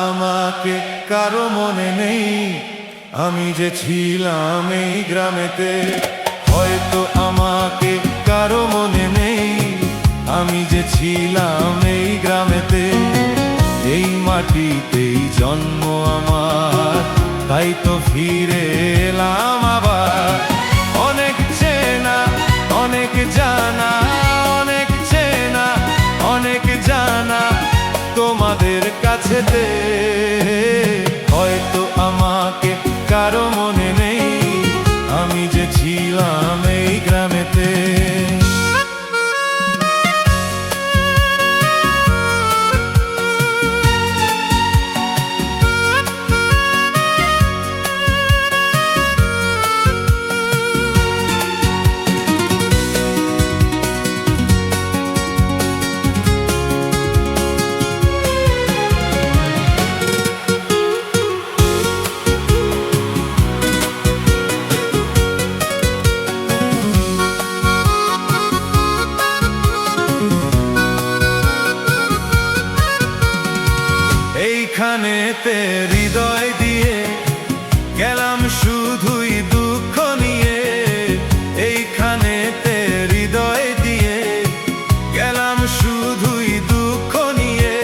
আমাকে কারো মনে নেই, আমি যে ছিলাম এই গ্রামেতে। হয়তো আমাকে কারো মনে নেই, আমি যে ছিলাম এই গ্রামেতে। এই মাটিতেই জন্ম আমার, তাই তো ফিরে এলাম আবার। অনেক চেনা, অনেক জানা, অনেক চেনা, অনেক জানা তোমাদের কাছেতে। হয়তো আমাকে কারো মনে নেই, আমি যে ছিলাম এই গ্রামেতে। এইখানেতে হৃদয় দিয়ে গেলাম শুধুই দুঃখ নিয়ে। এইখানেতে হৃদয় দিয়ে গেলাম শুধুই দুঃখ নিয়ে।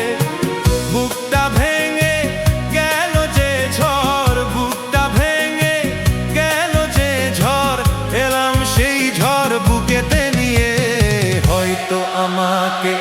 বুকটা ভেঙে গেল যে ঝড়, বুকটা ভেঙে গেল যে ঝড়, এলাম সেই ঝড় বুকেতে নিয়ে। হয়তো আমাকে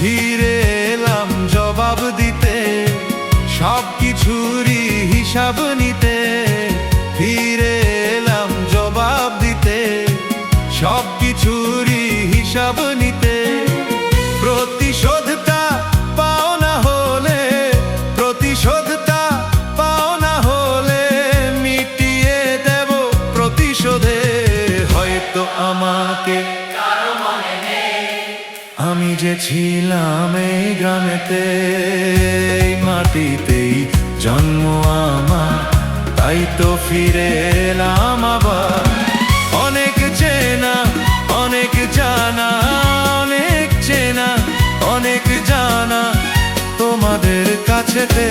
ফিরে এলাম জবাব দিতে, সব কিছুরই হিসাব নিতে। ফিরে এলাম জবাব দিতে, সব কিছুরই হিসাব নিতে। প্রতিশোধটা পাও না হলে, প্রতিশোধটা পাও না হলে মিটিয়ে দেব প্রতিশোধে। হয়তো আমাকে আমি যে ছিলাম এই গ্রামেতে। এই মাটিতেই জন্ম আমার, তাই তো ফিরে এলাম আবার। অনেক চেনা, অনেক জানা, অনেক চেনা, অনেক জানা তোমাদের কাছেতে।